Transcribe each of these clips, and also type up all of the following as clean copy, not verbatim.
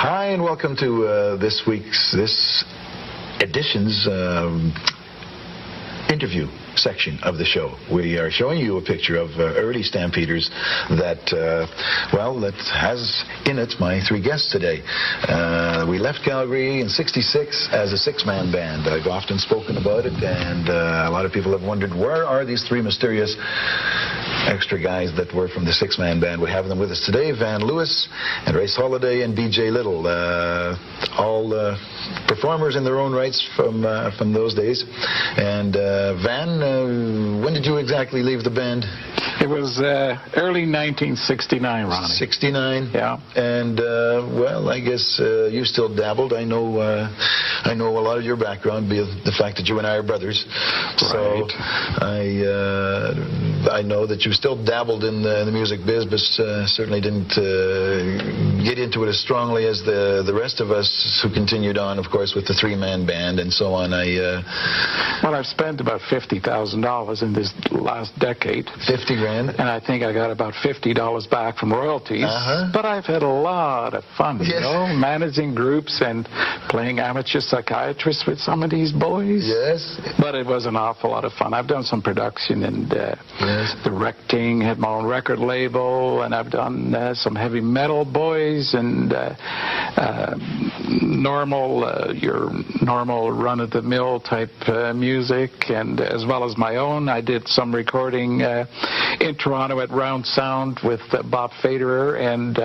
Hi, and welcome to this edition's interview section of the show. We are showing you a picture of early Stampeders that has in it my three guests today. We left Calgary in '66 as a six-man band. I've often spoken about it, and a lot of people have wondered, where are these three mysterious extra guys that were from the six-man band? We have them with us today, Van Lewis and Race Holiday and BJ Lyttle, all performers in their own rights from those days. And Van, when did you exactly leave the band? It was early 1969, Ronnie. 69? Yeah. And, well, I guess you still dabbled. I know a lot of your background, be the fact that you and I are brothers. Right. So I know that you still dabbled in the music biz, but certainly didn't get into it as strongly as the rest of us who continued on, of course, with the three-man band and so on. Well, I've spent about $50,000 in this last decade. 50 grand? And I think I got about $50 back from royalties. Uh-huh. But I've had a lot of fun, yes. You know, managing groups and playing amateur psychiatrist with some of these boys. Yes. But it was an awful lot of fun. I've done some production and yes. directing, had my own record label, and I've done some heavy metal boys and your normal run-of-the-mill type music, and as well as my own. I did some recording in Toronto at Round Sound with Bob Federer and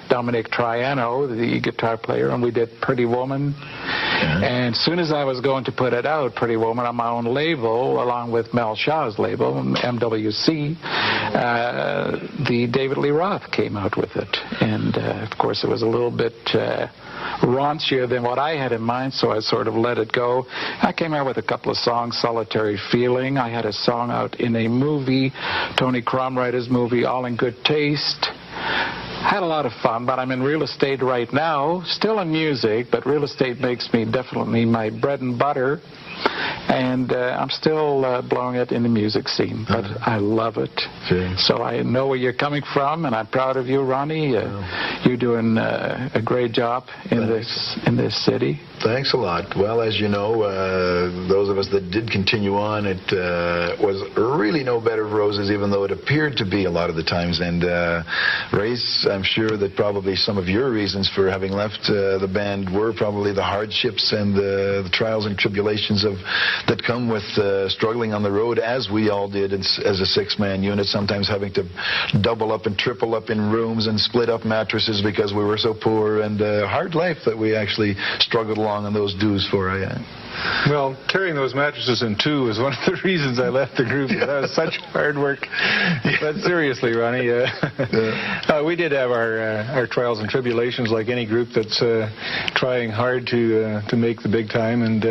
Dominic Triano, the guitar player, and we did Pretty Woman. Yeah. And as soon as I was going to put it out, Pretty Woman, on my own label, along with Mel Shaw's label, MWC, the David Lee Roth came out with it. And, of course, it was a little bit raunchier than what I had in mind, so I sort of let it go. I came out with a couple of songs, Solitary Feeling. I had a song out in a movie, Tony Cromwriter's movie, All in Good Taste. Had a lot of fun, but I'm in real estate right now, still in music, but real estate makes me definitely my bread and butter. And I'm still blowing it in the music scene, but I love it. Okay. So I know where you're coming from, and I'm proud of you, Ronnie. You're doing a great job in this city. Thanks a lot. Well, as you know, those of us that did continue on, it was really no bed of roses, even though it appeared to be a lot of the times. And Race, I'm sure that probably some of your reasons for having left the band were probably the hardships and the trials and tribulations that come with struggling on the road, as we all did as a six-man unit, sometimes having to double up and triple up in rooms and split up mattresses because we were so poor, and hard life that we actually struggled along on those dues for. Well, carrying those mattresses in two was one of the reasons I left the group. That was such hard work. But seriously, Ronnie, we did have our trials and tribulations like any group that's trying hard to make the big time, and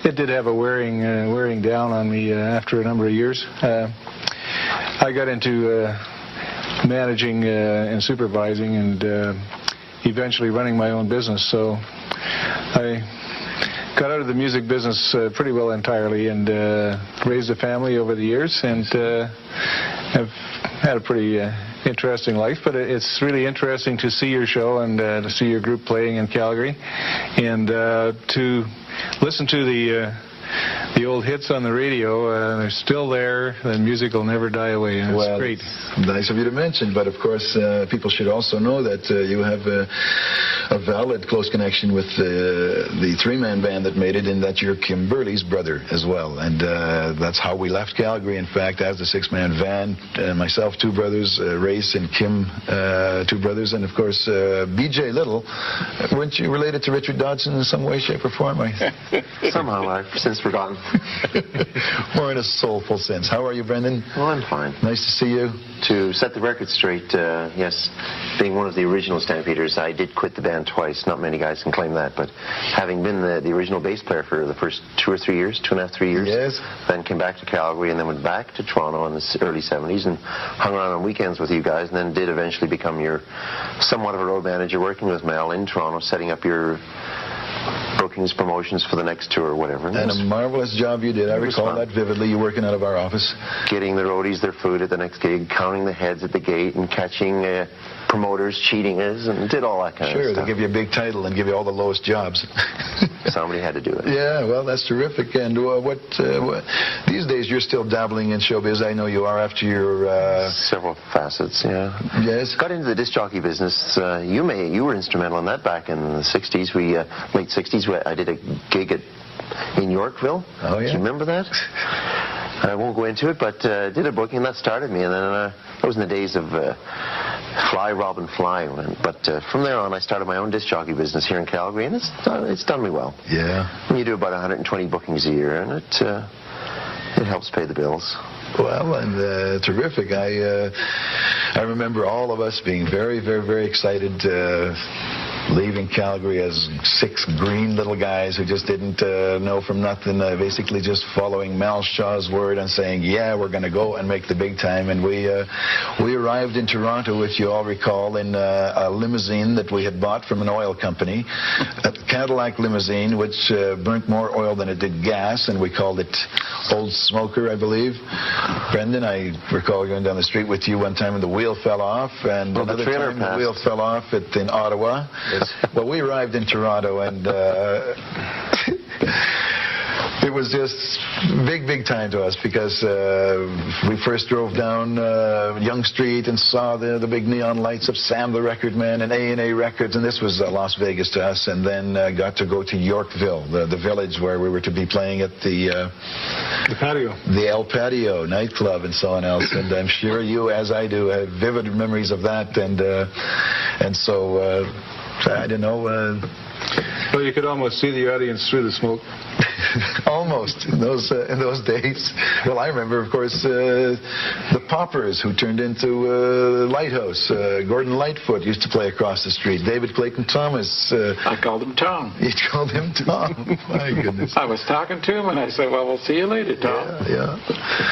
it did have a wearing down on me after a number of years. I got into managing and supervising and eventually running my own business, so I got out of the music business pretty well entirely, and raised a family over the years, and have had a pretty interesting life. But it's really interesting to see your show and to see your group playing in Calgary, and to listen to the old hits on the radio. They're still there. The music will never die away. And it's great. Nice of you to mention, but of course people should also know that you have a valid close connection with the three-man band that made it, in that you're Kim Burley's brother as well, and that's how we left Calgary, in fact, as the six-man. Van, myself, two brothers, Race and Kim, two brothers, and of course BJ Lyttle. Weren't you related to Richard Dodson in some way, shape, or form? Somehow I've since forgotten. More in a soulful sense. How are you, Brendon? Well, I'm fine. Nice to see you. To set the record straight, yes, being one of the original Stampeders, I did quit the band twice. Not many guys can claim that, but having been the original bass player for the first 2 or 3 years, 2.5, 3 years, yes. Then came back to Calgary and then went back to Toronto in the early 70s and hung around on weekends with you guys, and then did eventually become your somewhat of a road manager, working with Mel in Toronto, setting up your bookings, promotions for the next tour or whatever. And a marvelous job you did. I recall that vividly, you working out of our office. Getting the roadies their food at the next gig, counting the heads at the gate, and catching promoters cheating is, and did all that kind of Sure, stuff. they give you a big title and give you all the lowest jobs. Somebody had to do it. Yeah, well, that's terrific. And what these days you're still dabbling in showbiz. I know you are after your... Several facets, yeah. Yes. Got into the disc jockey business. You were instrumental in that back in the 60s. Late 60s, I did a gig in Yorkville. Oh, yeah? Do you remember that? I won't go into it, but did a booking, and that started me. And then that was in the days of Fly, Robin, Fly. But from there on, I started my own disc jockey business here in Calgary, and it's done me well. Yeah. And you do about 120 bookings a year, and it helps pay the bills. Well, and terrific. I remember all of us being very, very, very excited leaving Calgary as 6 green little guys who just didn't know from nothing, basically just following Mel Shaw's word and saying, yeah, we're going to go and make the big time. And we arrived in Toronto, if you all recall, in a limousine that we had bought from an oil company, a Cadillac limousine, which burnt more oil than it did gas, and we called it Old Smoker, I believe. Brendon, I recall going down the street with you one time and the wheel fell off, and another time the wheel fell off in Ottawa. Well, we arrived in Toronto, and it was just big time to us, because we first drove down Yonge Street and saw the big neon lights of Sam the Record Man and A&A Records, and this was Las Vegas to us, and then got to go to Yorkville, the village where we were to be playing at the patio. The El Patio nightclub and so on else, and I'm sure you, as I do, have vivid memories of that, and so I don't know. Well, you could almost see the audience through the smoke. Almost in those days. Well, I remember, of course, the Poppers, who turned into Lighthouse. Gordon Lightfoot used to play across the street. David Clayton Thomas. I called him Tom. You called him Tom. My goodness. I was talking to him, and I said, well, we'll see you later, Tom. Yeah.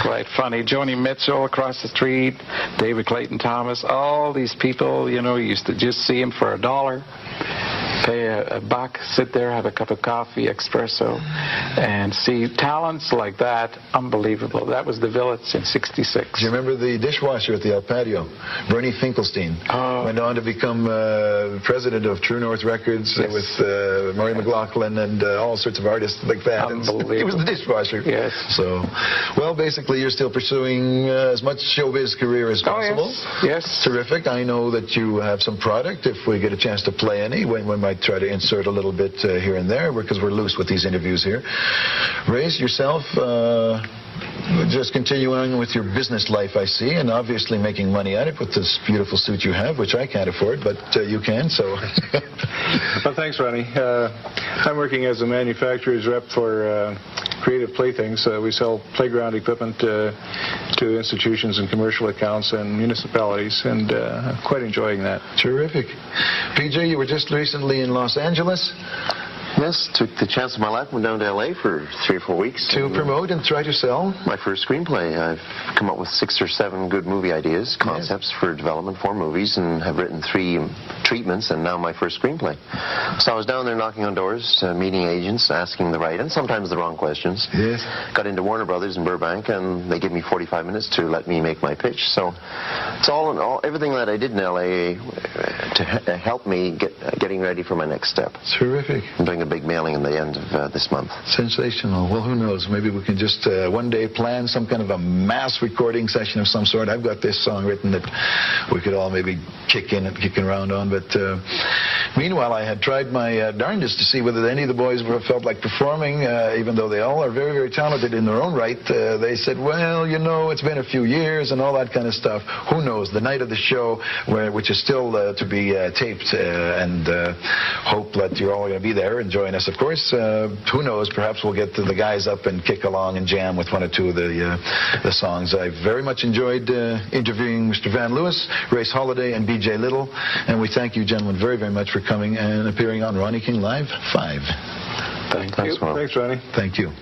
Quite funny. Joni Mitchell across the street, David Clayton Thomas, all these people, you used to just see him for $1. Pay a buck, sit there, have a cup of coffee, espresso, and see talents like that. Unbelievable. That was the Village in '66. Do you remember the dishwasher at the El Patio? Bernie Finkelstein went on to become president of True North Records with Murray McLaughlin and all sorts of artists like that. Unbelievable. He was the dishwasher. Yes. So, well, basically, you're still pursuing as much showbiz career as possible. Oh, yes. Terrific. I know that you have some product. If we get a chance to play any, we might try to insert a little bit here and there, because we're loose with these interviews here. Race, yourself, just continue on with your business life, I see, and obviously making money at it with this beautiful suit you have, which I can't afford, but you can, so... Well, thanks, Ronnie. I'm working as a manufacturer's rep for Creative Playthings. We sell playground equipment to institutions and commercial accounts and municipalities, and quite enjoying that. Terrific. PJ, you were just recently in Los Angeles. Yes, took the chance of my life, went down to LA for 3 or 4 weeks. To promote and try to sell? My first screenplay. I've come up with 6 or 7 good movie ideas, concepts for development for movies, and have written 3 treatments, and now my first screenplay. So I was down there knocking on doors, meeting agents, asking the right and sometimes the wrong questions. Yes. Got into Warner Brothers in Burbank, and they gave me 45 minutes to let me make my pitch. So it's all in all, everything that I did in LA to help me getting ready for my next step. Terrific. I'm doing a big mailing in the end of this month. Sensational. Well, who knows? Maybe we can just one day plan some kind of a mass recording session of some sort. I've got this song written that we could all maybe kick around on. But meanwhile, I had tried my darndest to see whether any of the boys felt like performing, even though they all are very, very talented in their own right. They said, well, it's been a few years and all that kind of stuff. Who knows? The night of the show, which is still to be taped, and hope that you're all going to be there enjoying us, of course. Who knows? Perhaps we'll get the guys up and kick along and jam with 1 or 2 of the songs. I very much enjoyed interviewing Mr. Van Lewis, Race Holiday, and B.J. Lyttle, and we thank you, gentlemen, very, very much for coming and appearing on Ronnie King Live 5. Thanks, Ronnie. Thank you.